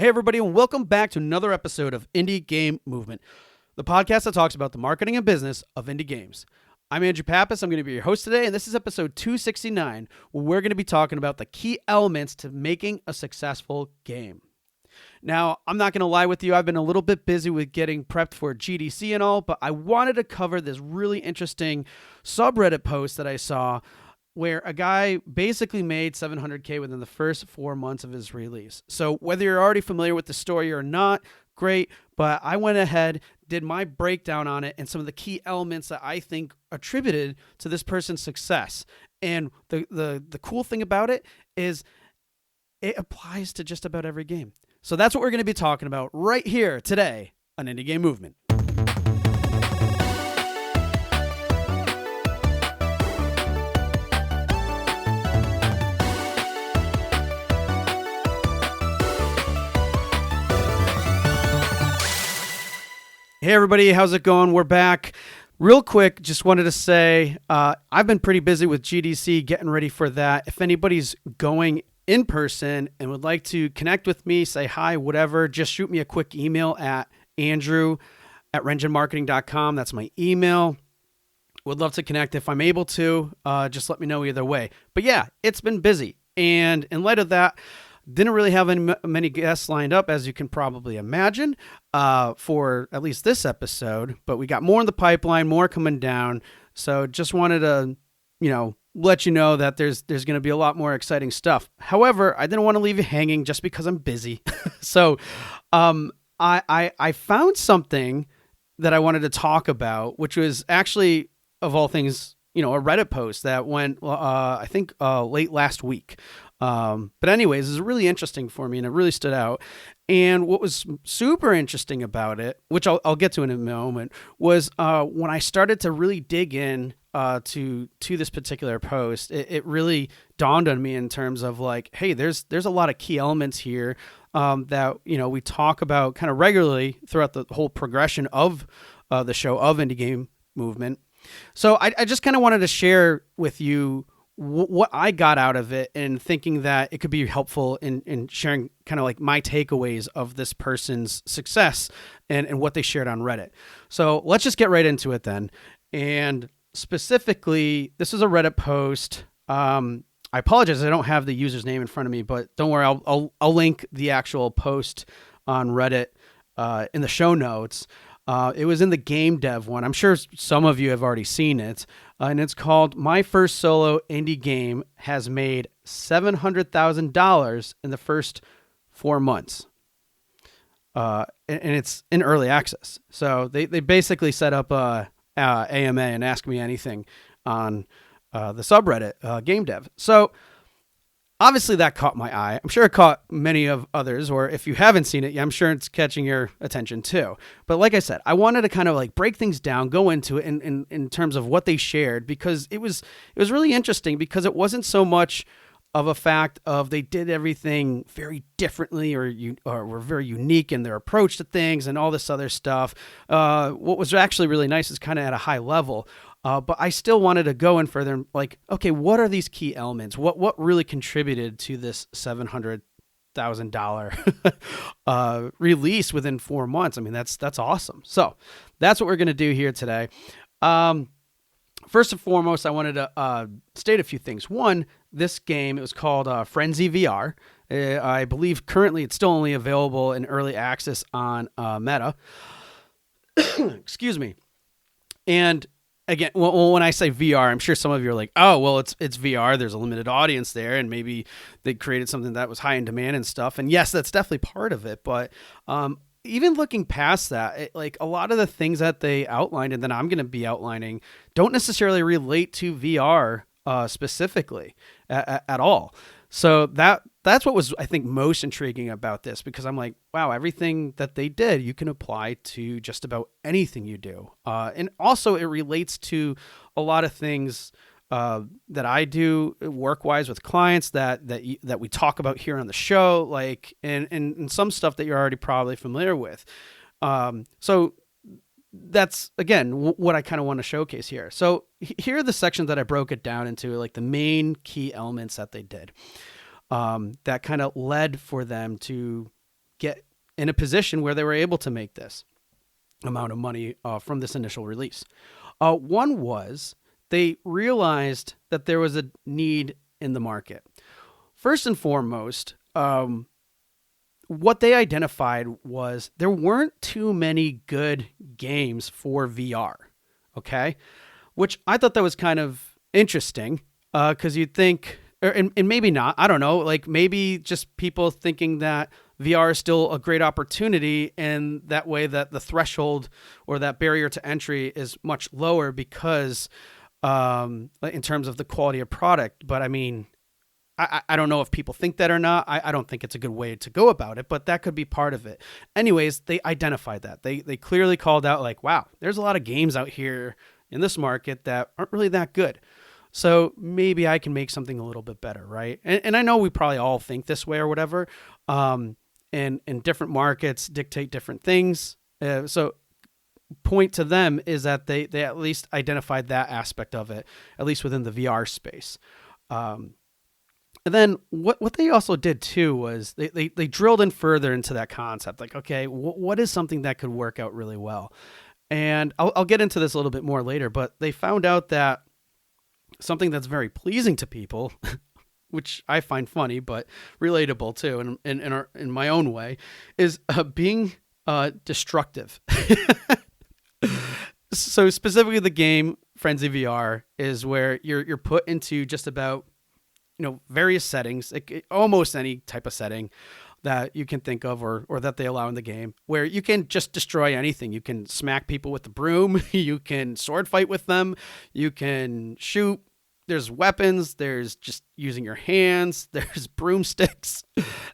Hey, everybody, and welcome back to another episode of IndieGame Movement, the podcast that talks about the marketing and business of indie games. I'm Andrew Pappas. I'm going to be your host today, and this is episode 269, where we're going to be talking about the key elements to making a successful game. Now, I'm not going to lie with you. I've been a little bit busy with getting prepped for GDC and all, but I wanted to cover this really interesting subreddit post that I saw where a guy basically made $700K within the first 4 months of his release. So whether you're already familiar with the story or not, great, but I went ahead, did my breakdown on it and some of the key elements that I think attributed to this person's success. And the cool thing about it is it applies to just about every game. So that's what we're going to be talking about right here today on Indie Game Movement. Hey everybody, how's it going? We're back. Real quick, just wanted to say I've been pretty busy with GDC, getting ready for that. If anybody's going in person and would like to connect with me, say hi, whatever, just shoot me a quick email at andrew@rengenmarketing.com. That's my email. Would love to connect if I'm able to. Just let me know either way. But yeah, it's been busy. And in light of that, didn't really have many guests lined up, as you can probably imagine, for at least this episode. But we got more in the pipeline, more coming down. So just wanted to, let you know that there's going to be a lot more exciting stuff. However, I didn't want to leave you hanging just because I'm busy. So I found something that I wanted to talk about, which was actually, of all things, a Reddit post that went, I think, late last week. But anyways, it was really interesting for me and it really stood out. And what was super interesting about it, which I'll get to in a moment, was when I started to really dig in to this particular post, it really dawned on me in terms of like, hey, there's a lot of key elements here that we talk about kind of regularly throughout the whole progression of the show of Indie Game Movement. So I just kind of wanted to share with you what I got out of it and thinking that it could be helpful in sharing kind of like my takeaways of this person's success and what they shared on Reddit. So let's just get right into it then. And specifically, this is a Reddit post. I apologize, I don't have the user's name in front of me, but don't worry, I'll link the actual post on Reddit in the show notes. It was in the game dev one. I'm sure some of you have already seen it. And it's called My First Solo Indie Game Has Made $700,000 in the First 4 Months. And it's in early access. So they basically set up a AMA and Ask Me Anything on the subreddit game dev. So obviously that caught my eye. I'm sure it caught many of others, or if you haven't seen it, I'm sure it's catching your attention too. But like I said, I wanted to kind of like break things down, go into it in terms of what they shared, because it was really interesting because it wasn't so much of a fact of they did everything very differently or were very unique in their approach to things and all this other stuff. What was actually really nice is kind of at a high level. But I still wanted to go in further, like, okay, what are these key elements? What really contributed to this $700,000 release within 4 months? I mean, that's awesome. So that's what we're going to do here today. First and foremost, I wanted to state a few things. One, this game, it was called Frenzy VR. I believe currently it's still only available in early access on Meta. Excuse me. And again, when I say VR, I'm sure some of you are like, oh, well, it's VR. There's a limited audience there, and maybe they created something that was high in demand and stuff. And yes, that's definitely part of it. But even looking past that, like a lot of the things that they outlined and that I'm going to be outlining don't necessarily relate to VR specifically at all. So that's what was, I think, most intriguing about this, because I'm like, wow, everything that they did, you can apply to just about anything you do. And also it relates to a lot of things that I do work-wise with clients that we talk about here on the show, like, and some stuff that you're already probably familiar with. So that's, again, what I kind of want to showcase here. So here are the sections that I broke it down into, like the main key elements that they did, that kind of led for them to get in a position where they were able to make this amount of money from this initial release. One was they realized that there was a need in the market. First and foremost, what they identified was there weren't too many good games for VR, okay? Which I thought that was kind of interesting because you'd think, and maybe not, I don't know, like maybe just people thinking that VR is still a great opportunity, and that way that the threshold or that barrier to entry is much lower because in terms of the quality of product. But I mean, I don't know if people think that or not. I don't think it's a good way to go about it, but that could be part of it. Anyways, they identified that. They clearly called out like, wow, there's a lot of games out here in this market that aren't really that good. So maybe I can make something a little bit better, right? And I know we probably all think this way or whatever. And different markets dictate different things. So point to them is that they at least identified that aspect of it, at least within the VR space. And then what they also did too was they drilled in further into that concept. Like, okay, what is something that could work out really well? And I'll get into this a little bit more later, but they found out that something that's very pleasing to people, which I find funny but relatable too, in my own way, is being destructive. So specifically, the game Frenzy VR is where you're put into just about various settings, like almost any type of setting that you can think of or that they allow in the game, where you can just destroy anything. You can smack people with the broom, you can sword fight with them, you can shoot. There's weapons, there's just using your hands, there's broomsticks,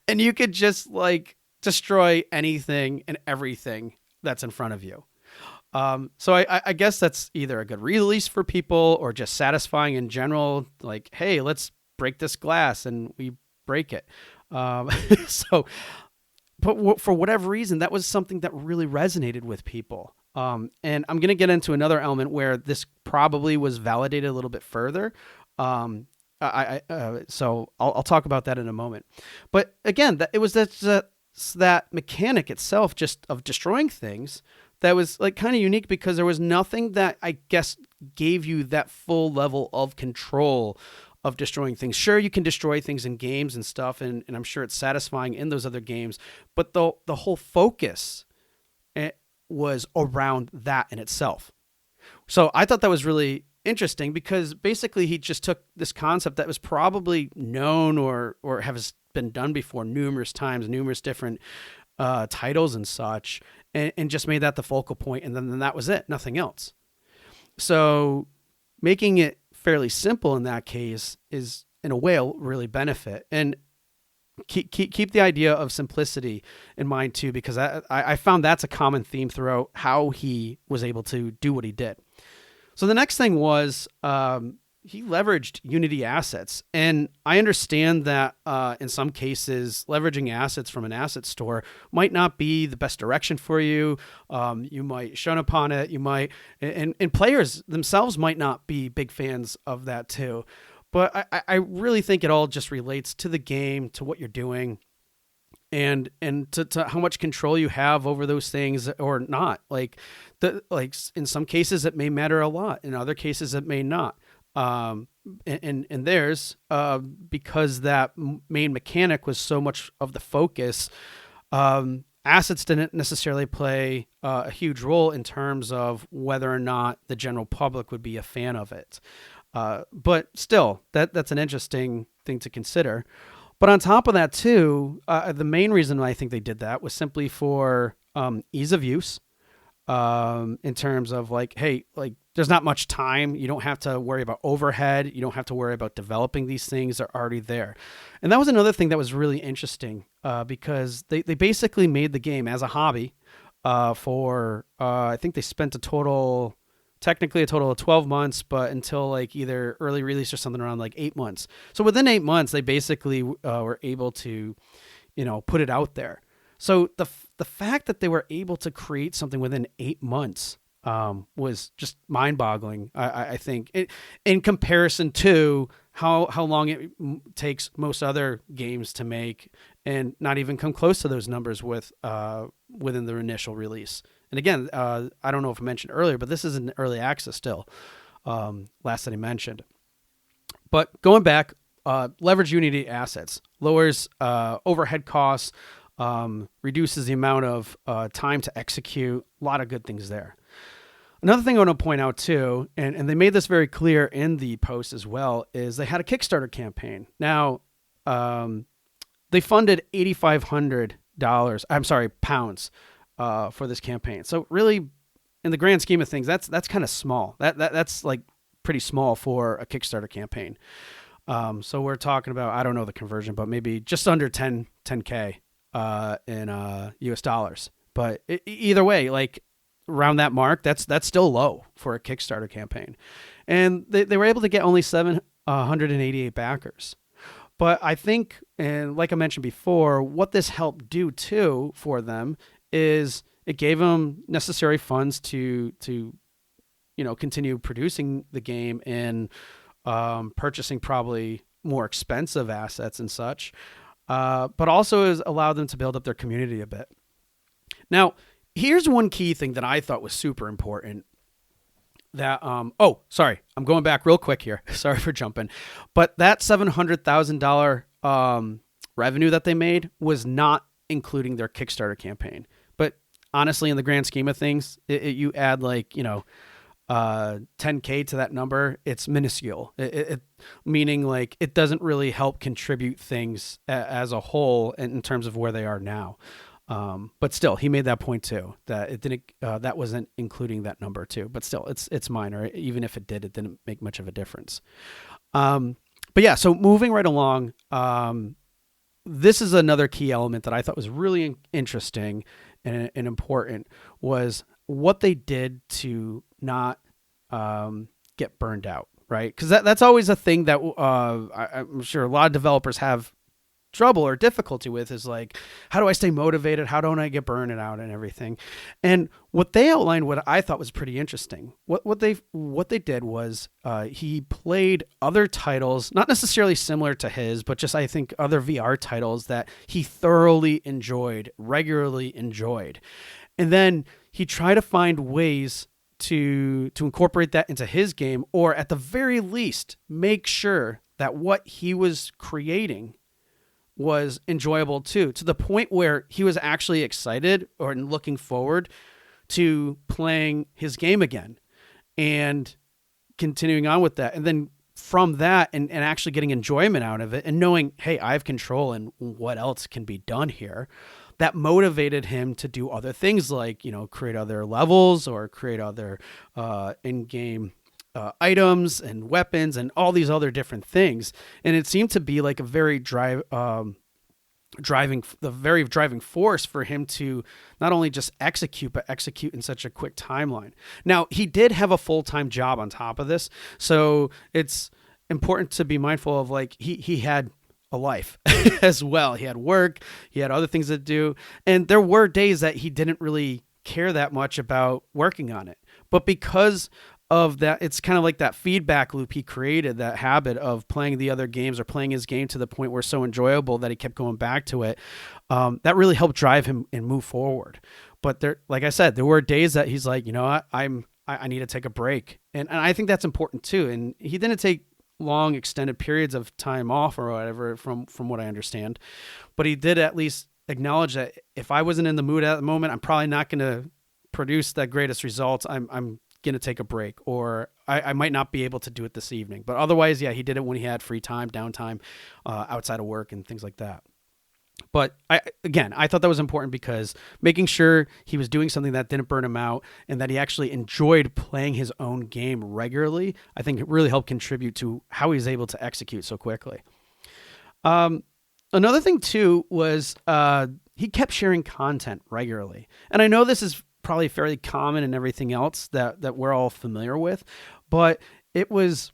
and you could just like destroy anything and everything that's in front of you. So I guess that's either a good release for people or just satisfying in general. Like, hey, let's break this glass, and we break it. But for whatever reason, that was something that really resonated with people. And I'm going to get into another element where this probably was validated a little bit further. So I'll talk about that in a moment. But again, it was that mechanic itself, just of destroying things, that was like kind of unique because there was nothing that I guess gave you that full level of control of destroying things. Sure, you can destroy things in games and stuff, and I'm sure it's satisfying in those other games, but the whole focus was around that in itself. So I thought that was really interesting because basically he just took this concept that was probably known or has been done before numerous times, numerous different titles and such, and just made that the focal point, and then that was it, nothing else. So making it fairly simple in that case is, in a way, will really benefit. And keep the idea of simplicity in mind too, because I found that's a common theme throughout how he was able to do what he did. So the next thing was he leveraged Unity assets. And I understand that in some cases, leveraging assets from an asset store might not be the best direction for you. You might shun upon it. You might, and players themselves might not be big fans of that too. But I really think it all just relates to the game, to what you're doing, and to how much control you have over those things or not. Like in some cases it may matter a lot. In other cases it may not. And theirs, because that main mechanic was so much of the focus, assets didn't necessarily play a huge role in terms of whether or not the general public would be a fan of it. But still, that's an interesting thing to consider. But on top of that too, the main reason I think they did that was simply for ease of use, in terms of like, hey, like there's not much time. You don't have to worry about overhead. You don't have to worry about developing these things. They're already there. And that was another thing that was really interesting, because they basically made the game as a hobby for, I think they spent technically a total of 12 months, but until like either early release or something around like 8 months. So within 8 months, they basically were able to, put it out there. So the fact that they were able to create something within 8 months was just mind-boggling. I think in comparison to how long it takes most other games to make, and not even come close to those numbers within their initial release. And again, I don't know if I mentioned earlier, but this is in early access still, last that I mentioned. But going back, leverage Unity assets, lowers overhead costs, reduces the amount of time to execute. A lot of good things there. Another thing I want to point out too, and they made this very clear in the post as well, is they had a Kickstarter campaign. Now, they funded £8,500. I'm sorry, pounds for this campaign. So really, in the grand scheme of things, that's kind of small. That's like pretty small for a Kickstarter campaign. So we're talking about, I don't know the conversion, but maybe just under 10K in US dollars. But either way, like around that mark, that's still low for a Kickstarter campaign. And they were able to get only 788 backers. But I think, and like I mentioned before, what this helped do too for them is it gave them necessary funds to continue producing the game and purchasing probably more expensive assets and such, but also has allowed them to build up their community a bit. Now, here's one key thing that I thought was super important. That sorry, I'm going back real quick here. Sorry for jumping, but that $700,000 revenue that they made was not including their Kickstarter campaign. But honestly, in the grand scheme of things, you add 10K to that number, it's minuscule. Meaning like it doesn't really help contribute things as a whole in terms of where they are now. But still, he made that point too, that it didn't, that wasn't including that number too, but still it's minor. Even if it did, it didn't make much of a difference. But yeah, so moving right along, this is another key element that I thought was really interesting and important, was what they did to not, get burned out, right? Cause that's always a thing that, I'm sure a lot of developers have trouble or difficulty with, is like, how do I stay motivated? How don't I get burned out and everything? And what they outlined, what I thought was pretty interesting, what they did was, he played other titles, not necessarily similar to his, but just, I think, other VR titles that he thoroughly enjoyed, regularly enjoyed. And then he tried to find ways to incorporate that into his game, or at the very least, make sure that what he was creating was enjoyable too, to the point where he was actually excited or looking forward to playing his game again and continuing on with that. And then from that and actually getting enjoyment out of it and knowing, hey, I have control and what else can be done here, that motivated him to do other things like, create other levels or create other in-game items and weapons and all these other different things. And it seemed to be like a very driving force for him to not only just execute, but execute in such a quick timeline. Now, he did have a full-time job on top of this, so it's important to be mindful of, like, he had a life as well. He had work, he had other things to do, and there were days that he didn't really care that much about working on it. But because of that, it's kind of like that feedback loop he created, that habit of playing the other games or playing his game to the point where it's so enjoyable that he kept going back to it. That really helped drive him and move forward. But there, like I said, there were days that he's like, I need to take a break. And I think that's important too. And he didn't take long extended periods of time off or whatever from what I understand, but he did at least acknowledge that if I wasn't in the mood at the moment, I'm probably not going to produce the greatest results. I'm going to take a break, or I might not be able to do it this evening. But otherwise, yeah, he did it when he had free time, downtime, outside of work and things like that. But I thought that was important because making sure he was doing something that didn't burn him out and that he actually enjoyed playing his own game regularly, I think it really helped contribute to how he was able to execute so quickly. Another thing too was he kept sharing content regularly. And I know this is probably fairly common and everything else that we're all familiar with, but it was,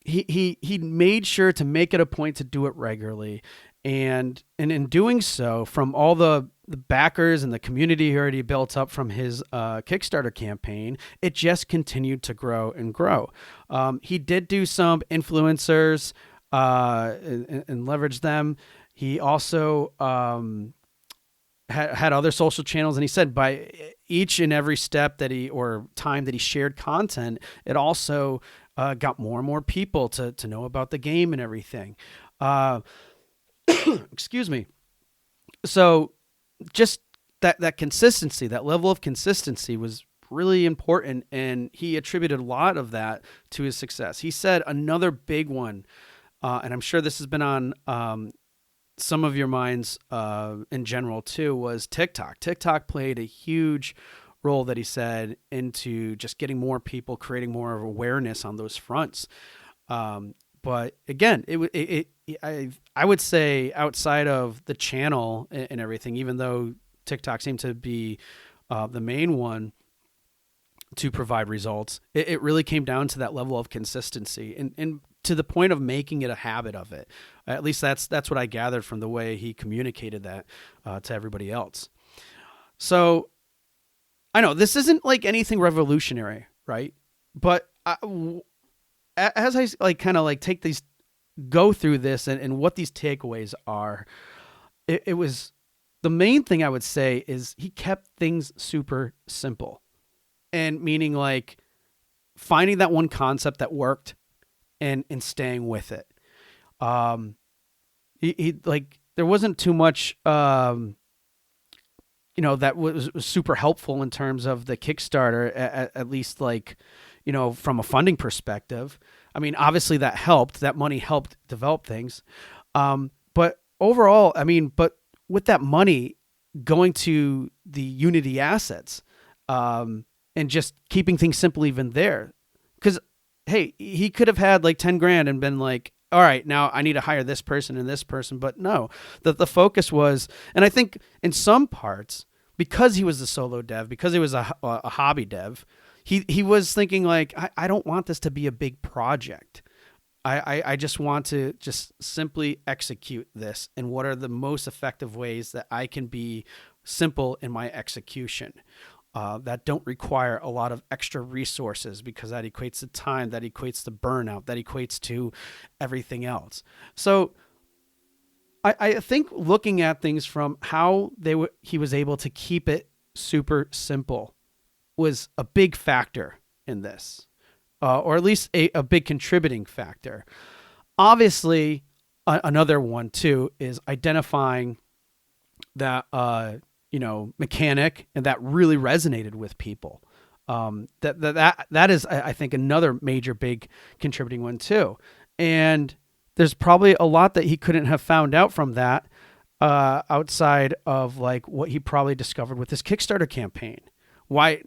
he made sure to make it a point to do it regularly. And in doing so, from all the backers and the community he already built up from his Kickstarter campaign, it just continued to grow and grow. He did do some influencers and leverage them. He also had other social channels, and he said by each and every step that he or time that he shared content, it also got more and more people to know about the game and everything. Uh, excuse me. So just that consistency, that level of consistency was really important, and he attributed a lot of that to his success. He said another big one, and I'm sure this has been on some of your minds in general too, was TikTok. TikTok played a huge role, that he said, into just getting more people, creating more of awareness on those fronts. But again, I would say outside of the channel and everything, even though TikTok seemed to be the main one to provide results, it really came down to that level of consistency and to the point of making it a habit of it. At least that's what I gathered from the way he communicated that to everybody else. So I know this isn't like anything revolutionary, right? But as I like kind of like take these, go through this and what these takeaways are, it was the main thing I would say is he kept things super simple, and meaning like finding that one concept that worked and staying with it. He like there wasn't too much that was super helpful in terms of the Kickstarter, at least like, from a funding perspective. I mean, obviously that helped. That money helped develop things. But overall, I mean, but with that money going to the Unity assets, and just keeping things simple even there. Because, hey, he could have had like 10 grand and been like, all right, now I need to hire this person and this person. But no, the focus was, and I think in some parts, because he was a solo dev, because he was a hobby dev, he was thinking like, I don't want this to be a big project. I just want to just simply execute this. And what are the most effective ways that I can be simple in my execution? That don't require a lot of extra resources, because that equates to time, that equates to burnout, that equates to everything else. So I think looking at things from how he was able to keep it super simple was a big factor in this, or at least a big contributing factor. Obviously, another one too is identifying that mechanic, and that really resonated with people. That is, I think, another major big contributing one too. And there's probably a lot that he couldn't have found out from that, outside of like what he probably discovered with his Kickstarter campaign, why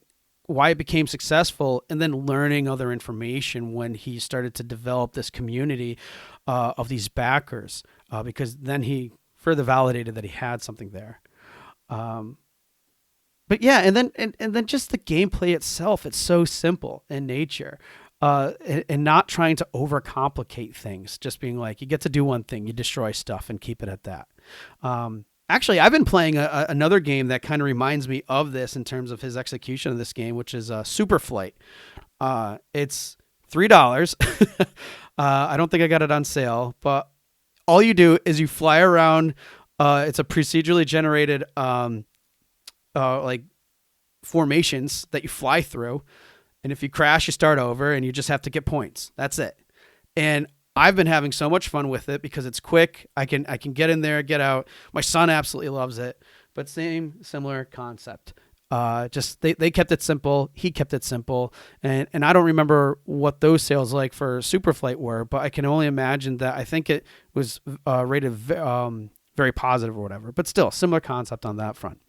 it became successful, and then learning other information when he started to develop this community of these backers, because then he further validated that he had something there. But yeah, and then just the gameplay itself, it's so simple in nature, and not trying to overcomplicate things, just being like, you get to do one thing, you destroy stuff and keep it at that. Actually, I've been playing another game that kind of reminds me of this in terms of his execution of this game, which is Super Flight. It's $3. I don't think I got it on sale, but all you do is you fly around. It's a procedurally generated like formations that you fly through, and if you crash, you start over, and you just have to get points. That's it. And I've been having so much fun with it because it's quick. I can get in there, get out. My son absolutely loves it. But similar concept. Just they kept it simple. He kept it simple, and I don't remember what those sales like for Superflight were, but I can only imagine that I think it was rated very positive or whatever. But still, similar concept on that front.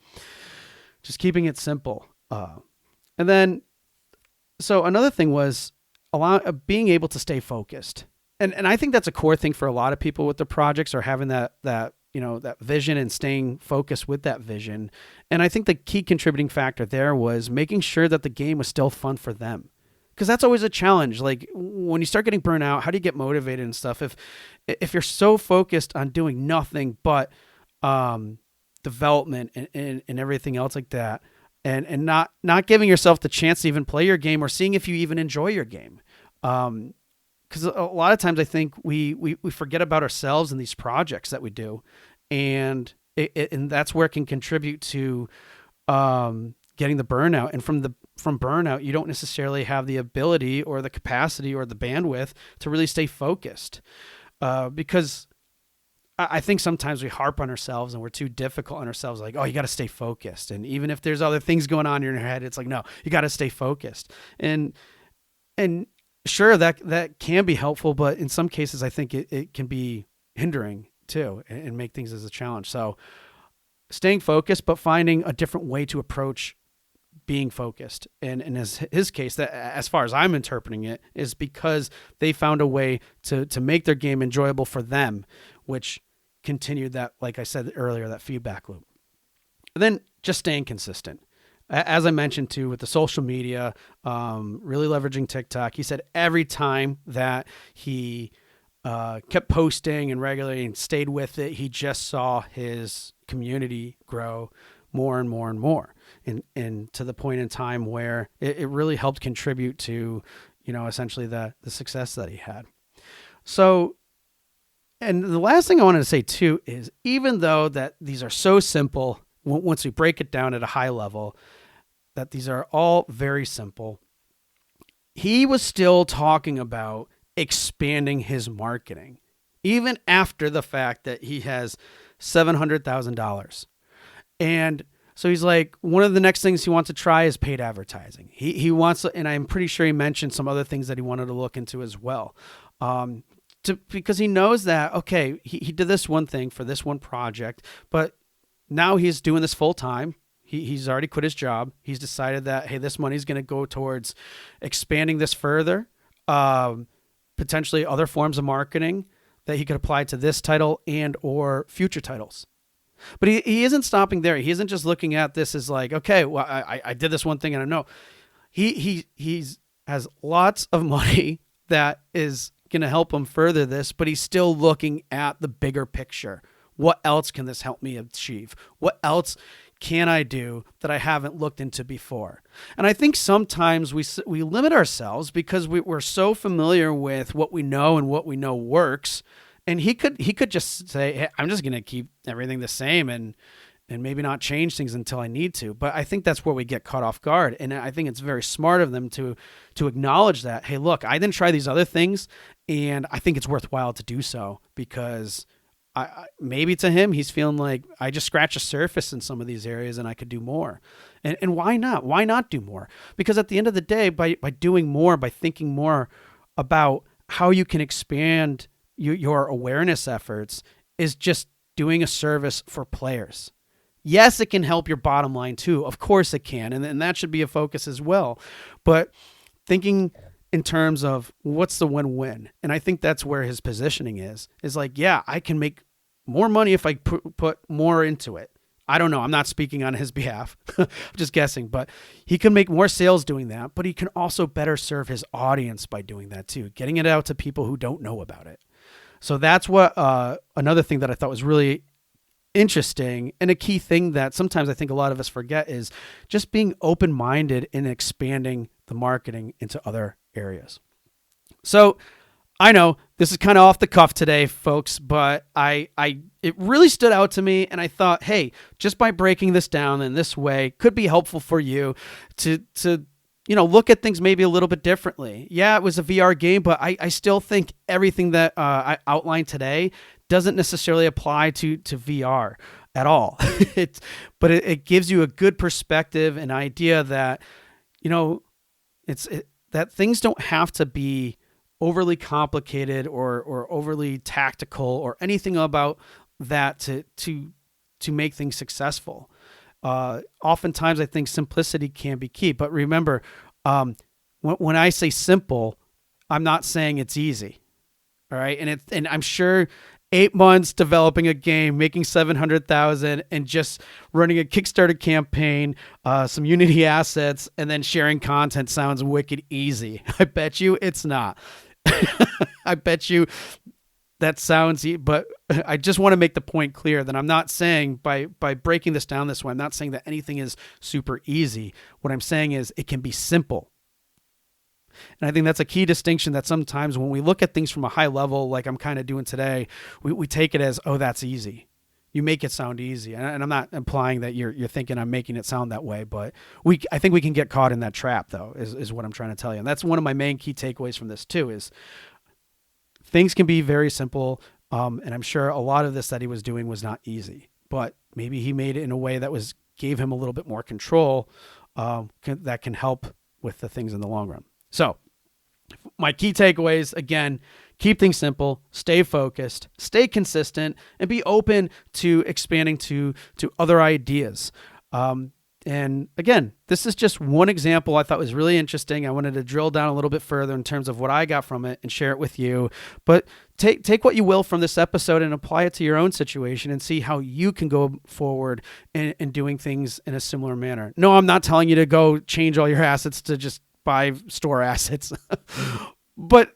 Just keeping it simple. And then, so another thing was being able to stay focused. And I think that's a core thing for a lot of people with their projects, or having that vision and staying focused with that vision. And I think the key contributing factor there was making sure that the game was still fun for them. Because that's always a challenge. Like when you start getting burnt out, how do you get motivated and stuff? If you're so focused on doing nothing but development and everything else like that, and not giving yourself the chance to even play your game or seeing if you even enjoy your game. Because a lot of times I think we forget about ourselves in these projects that we do, and and that's where it can contribute to getting the burnout. And from burnout, you don't necessarily have the ability or the capacity or the bandwidth to really stay focused, because I think sometimes we harp on ourselves and we're too difficult on ourselves. Like, oh, you got to stay focused. And even if there's other things going on in your head, it's like, no, you got to stay focused. And sure, that can be helpful, but in some cases, I think it can be hindering too, and make things as a challenge. So staying focused, but finding a different way to approach being focused. And in his case, that, as far as I'm interpreting it, is because they found a way to make their game enjoyable for them, which continued that, like I said earlier, that feedback loop. And then just staying consistent. As I mentioned too, with the social media, really leveraging TikTok, he said every time that he kept posting and regularly and stayed with it, he just saw his community grow more and more and more, and to the point in time where it really helped contribute to, essentially the success that he had. So, and the last thing I wanted to say too is, even though that these are so simple, once we break it down at a high level, that these are all very simple, he was still talking about expanding his marketing, even after the fact that he has $700,000. And so he's like, one of the next things he wants to try is paid advertising. He wants, and I'm pretty sure he mentioned some other things that he wanted to look into as well. Because he knows that, okay, he did this one thing for this one project, but now he's doing this full time. He's already quit his job. He's decided that, hey, this money's going to go towards expanding this further, potentially other forms of marketing that he could apply to this title and or future titles. But he isn't stopping there. He isn't just looking at this as like, okay, well, I did this one thing and I know. He has lots of money that is going to help him further this, but he's still looking at the bigger picture. What else can this help me achieve? What else can I do that I haven't looked into before? And I think sometimes we limit ourselves because we're so familiar with what we know and what we know works. And he could just say, hey, I'm just going to keep everything the same and maybe not change things until I need to. But I think that's where we get caught off guard. And I think it's very smart of them to acknowledge that, hey, look, I didn't try these other things, and I think it's worthwhile to do so, because maybe to him, he's feeling like I just scratched the surface in some of these areas and I could do more. And why not? Why not do more? Because at the end of the day, by doing more, by thinking more about how you can expand your awareness efforts, is just doing a service for players. Yes, it can help your bottom line too. Of course it can. And that should be a focus as well. But thinking in terms of what's the win-win. And I think that's where his positioning is like, yeah, I can make more money if I put more into it. I don't know. I'm not speaking on his behalf. I'm just guessing, but he can make more sales doing that, but he can also better serve his audience by doing that too, getting it out to people who don't know about it. So that's what another thing that I thought was really interesting, and a key thing that sometimes I think a lot of us forget, is just being open-minded in expanding the marketing into other areas. So I know this is kind of off the cuff today, folks, but it really stood out to me, and I thought, hey, just by breaking this down in this way could be helpful for you to look at things maybe a little bit differently. Yeah, it was a VR game, but I still think everything that I outlined today doesn't necessarily apply to VR at all. But it gives you a good perspective, an idea that, that things don't have to be overly complicated or overly tactical or anything about that to make things successful. Oftentimes I think simplicity can be key, but remember, when I say simple, I'm not saying it's easy. All right. And I'm sure 8 months developing a game, making 700,000 and just running a Kickstarter campaign, some Unity assets, and then sharing content sounds wicked easy. I bet you it's not. I bet you that sounds, but I just want to make the point clear that I'm not saying by breaking this down this way, I'm not saying that anything is super easy. What I'm saying is it can be simple. And I think that's a key distinction, that sometimes when we look at things from a high level, like I'm kind of doing today, we take it as, oh, that's easy. You make it sound easy, and I'm not implying that you're thinking I'm making it sound that way, but I think we can get caught in that trap, though, is what I'm trying to tell you. And that's one of my main key takeaways from this too, is things can be very simple, and I'm sure a lot of this that he was doing was not easy, but maybe he made it in a way that gave him a little bit more control, that can help with the things in the long run. So my key takeaways, again, keep things simple, stay focused, stay consistent, and be open to expanding to other ideas. And again, this is just one example I thought was really interesting. I wanted to drill down a little bit further in terms of what I got from it and share it with you. But take what you will from this episode and apply it to your own situation and see how you can go forward in doing things in a similar manner. No, I'm not telling you to go change all your assets to just buy store assets, but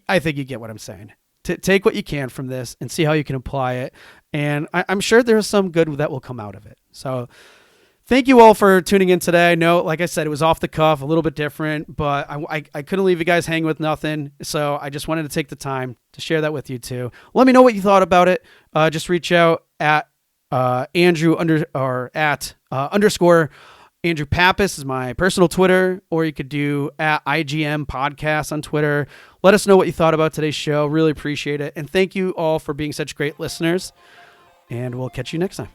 I think you get what I'm saying. Take what you can from this and see how you can apply it. And I'm sure there's some good that will come out of it. So thank you all for tuning in today. I know, like I said, it was off the cuff, a little bit different, but I couldn't leave you guys hanging with nothing. So I just wanted to take the time to share that with you too. Let me know what you thought about it. Just reach out at Andrew _. Andrew Pappas is my personal Twitter, or you could do at IGM Podcast on Twitter. Let us know what you thought about today's show. Really appreciate it. And thank you all for being such great listeners. And we'll catch you next time.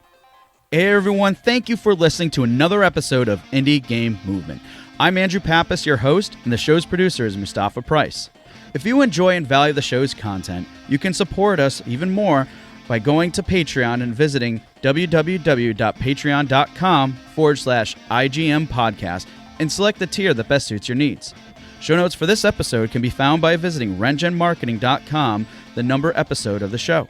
Hey everyone, thank you for listening to another episode of Indie Game Movement. I'm Andrew Pappas, your host, and the show's producer is Mustafa Price. If you enjoy and value the show's content, you can support us even more by going to Patreon and visiting www.patreon.com/IGM podcast and select the tier that best suits your needs. Show notes for this episode can be found by visiting rengenmarketing.com, the number episode of the show.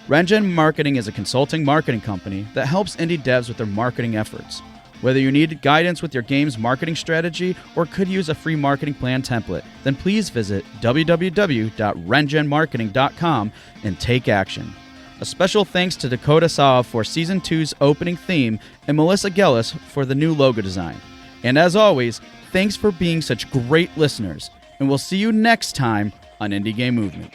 Rengen Marketing is a consulting marketing company that helps indie devs with their marketing efforts. Whether you need guidance with your game's marketing strategy or could use a free marketing plan template, then please visit www.rengenmarketing.com and take action. A special thanks to Dakota Saw for Season 2's opening theme and Melissa Gellis for the new logo design. And as always, thanks for being such great listeners, and we'll see you next time on Indie Game Movement.